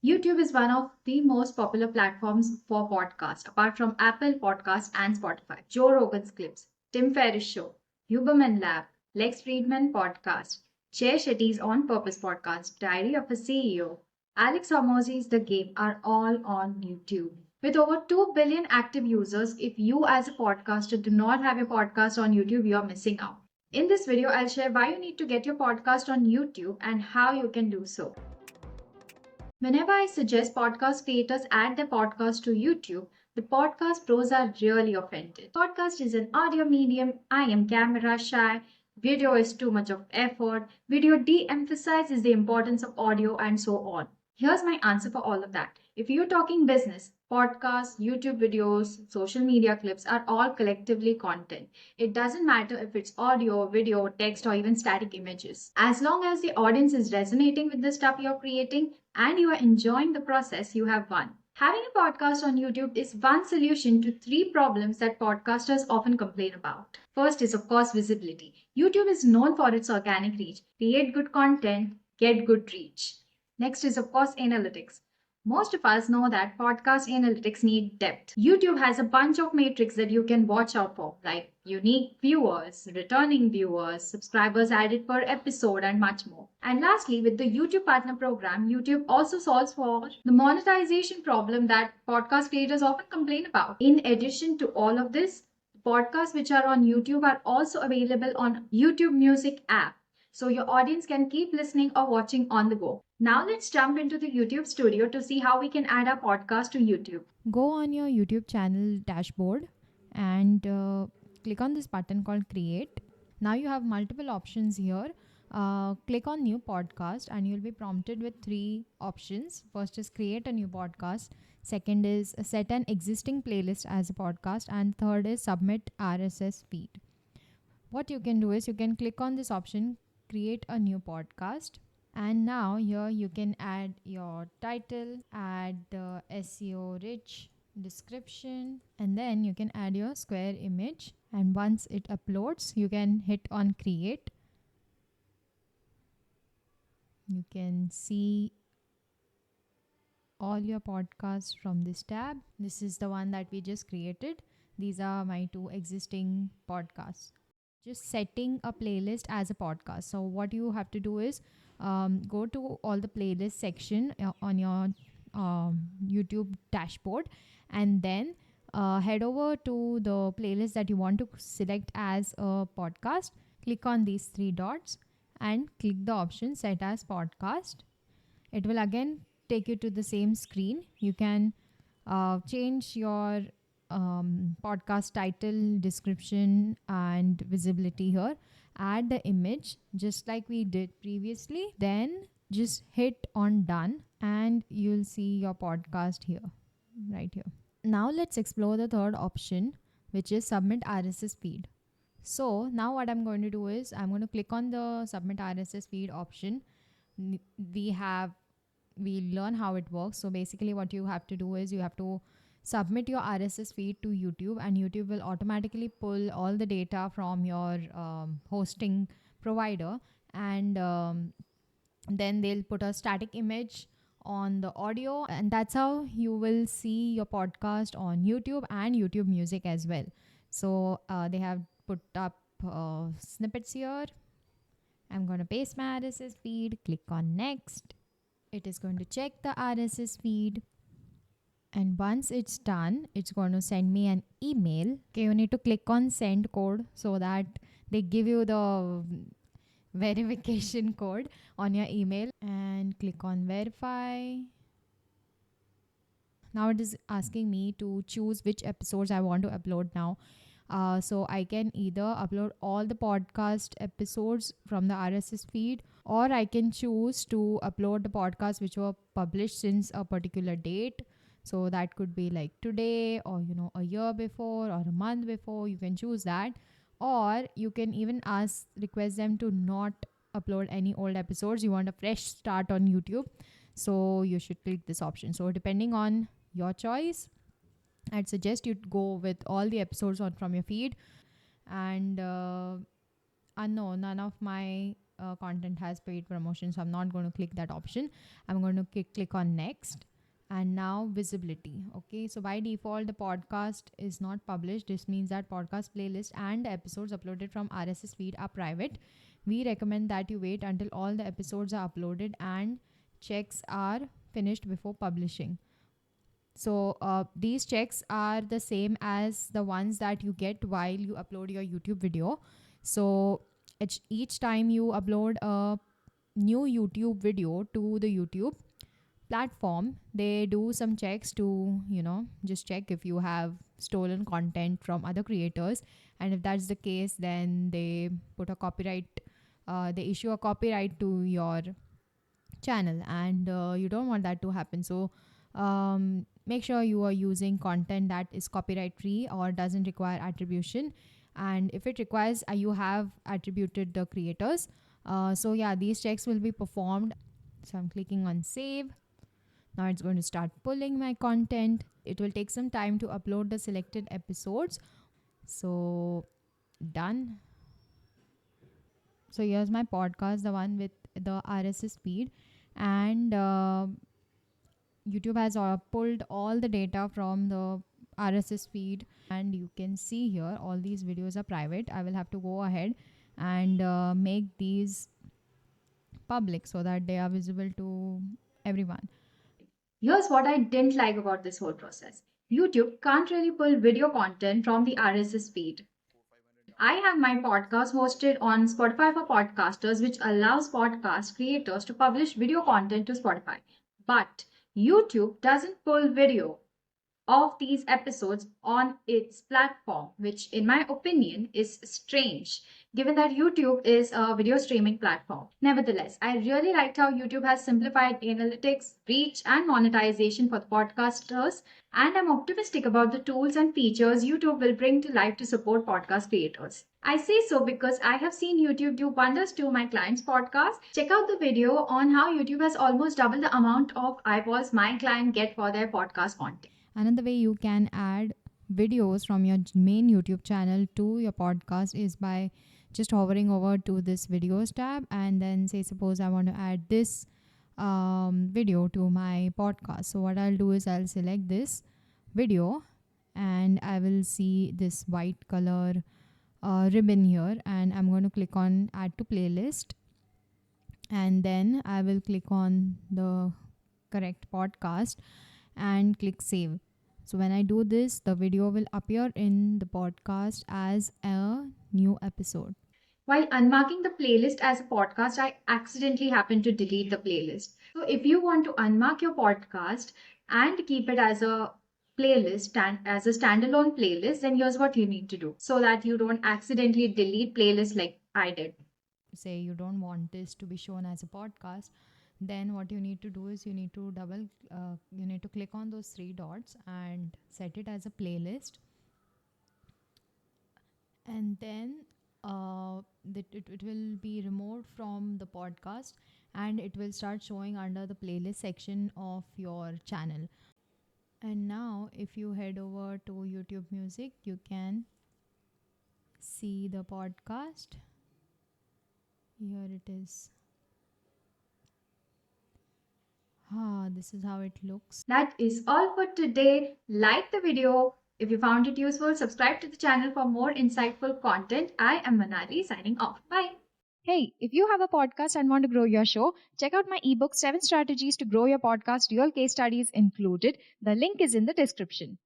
YouTube is one of the most popular platforms for podcasts, apart from Apple Podcasts and Spotify. Joe Rogan's Clips, Tim Ferriss Show, Huberman Lab, Lex Friedman Podcast, Jay Shetty's On Purpose Podcast, Diary of a CEO, Alex Hormozzi's The Game are all on YouTube. With over 2 billion active users, if you as a podcaster do not have a podcast on YouTube, you are missing out. In this video, I'll share why you need to get your podcast on YouTube and how you can do so. Whenever I suggest podcast creators add their podcast to YouTube, the podcast pros are really offended. Podcast is an audio medium. I am camera shy. Video is too much of effort. Video de emphasizes the importance of audio and so on. Here's my answer for all of that. If you're talking business, podcasts, YouTube videos, social media clips are all collectively content. It doesn't matter if it's audio, video, text, or even static images. As long as the audience is resonating with the stuff you're creating and you are enjoying the process, you have won. Having a podcast on YouTube is one solution to three problems that podcasters often complain about. First is, of course, visibility. YouTube is known for its organic reach. Create good content, get good reach. Next is, of course, analytics. Most of us know that podcast analytics need depth. YouTube has a bunch of metrics that you can watch out for, like unique viewers, returning viewers, subscribers added per episode, and much more. And lastly, with the YouTube Partner Program, YouTube also solves for the monetization problem that podcast creators often complain about. In addition to all of this, podcasts which are on YouTube are also available on YouTube Music app, so your audience can keep listening or watching on the go. Now let's jump into the YouTube studio to see how we can add our podcast to YouTube. Go on your YouTube channel dashboard and click on this button called create. Now you have multiple options here. Click on new podcast and you'll be prompted with three options. First is create a new podcast. Second is set an existing playlist as a podcast. And third is submit RSS feed. What you can do is you can click on this option, create a new podcast. And now here you can add your title, add the SEO rich description, and then you can add your square image. And once it uploads, you can hit on create. You can see all your podcasts from this tab. This is the one that we just created. These are my two existing podcasts. Just setting a playlist as a podcast. So what you have to do is go to all the playlist section on your YouTube dashboard, and then head over to the playlist that you want to select as a podcast. Click on these three dots and click the option set as podcast. It will again take you to the same screen. You can change your podcast title, description, and visibility here. Add the image just like we did previously. Then just hit on done and you'll see your podcast here, right here. Now let's explore the third option, which is submit RSS feed. So now what I'm going to do is I'm going to click on the submit RSS feed option. We learn how it works. So basically what you have to do is you have to submit your RSS feed to YouTube, and YouTube will automatically pull all the data from your hosting provider, and then they'll put a static image on the audio, and that's how you will see your podcast on YouTube and YouTube Music as well. So they have put up snippets here. I'm going to paste my RSS feed, click on next. It is going to check the RSS feed. And once it's done, it's going to send me an email. Okay, you need to click on send code so that they give you the verification code on your email, and click on verify. Now it is asking me to choose which episodes I want to upload now. So I can either upload all the podcast episodes from the RSS feed, or I can choose to upload the podcasts which were published since a particular date. So that could be like today, or a year before, or a month before. You can choose that. Or you can even request them to not upload any old episodes. You want a fresh start on YouTube, so you should click this option. So depending on your choice, I'd suggest you go with all the episodes from your feed. And no, none of my content has paid promotion, so I'm not going to click that option. I'm going to click on next. And now visibility. Okay, so by default the podcast is not published. This means that podcast playlist and the episodes uploaded from RSS feed are private. We recommend that you wait until all the episodes are uploaded and checks are finished before publishing. So these checks are the same as the ones that you get while you upload your YouTube video. So each time you upload a new YouTube video to the YouTube platform, they do some checks to, just check if you have stolen content from other creators. And if that's the case, then they put a copyright, they issue a copyright to your channel, and you don't want that to happen. So make sure you are using content that is copyright free or doesn't require attribution. And if it requires, you have attributed the creators. So yeah, these checks will be performed. So I'm clicking on save. Now it's going to start pulling my content. It will take some time to upload the selected episodes. So done. So here's my podcast, the one with the RSS feed. And YouTube has pulled all the data from the RSS feed. And you can see here all these videos are private. I will have to go ahead and make these public so that they are visible to everyone. Here's what I didn't like about this whole process. YouTube can't really pull video content from the RSS feed. I have my podcast hosted on Spotify for Podcasters, which allows podcast creators to publish video content to Spotify. But YouTube doesn't pull video of these episodes on its platform, which, in my opinion, is strange, given that YouTube is a video streaming platform. Nevertheless, I really liked how YouTube has simplified analytics, reach, and monetization for the podcasters, and I'm optimistic about the tools and features YouTube will bring to life to support podcast creators. I say so because I have seen YouTube do wonders to my client's podcast. Check out the video on how YouTube has almost doubled the amount of eyeballs my client get for their podcast content. Another way you can add videos from your main YouTube channel to your podcast is by just hovering over to this videos tab, and then say, suppose I want to add this video to my podcast. So what I'll do is I'll select this video, and I will see this white color ribbon here, and I'm going to click on add to playlist, and then I will click on the correct podcast and click save. So when I do this, the video will appear in the podcast as a new episode. While unmarking the playlist as a podcast, I accidentally happened to delete the playlist. So if you want to unmark your podcast and keep it as a playlist and as a standalone playlist, then here's what you need to do so that you don't accidentally delete playlist like I did. Say you don't want this to be shown as a podcast, then what you need to do is you need to you need to click on those three dots and set it as a playlist. And then it will be removed from the podcast, and it will start showing under the playlist section of your channel. And now if you head over to YouTube Music, you can see the podcast. Here it is. This is how it looks. That is all for today. Like the video. If you found it useful, subscribe to the channel for more insightful content. I am Manali signing off. Bye. Hey, if you have a podcast and want to grow your show, check out my ebook 7 Strategies to Grow Your Podcast, Real Case Studies Included. The link is in the description.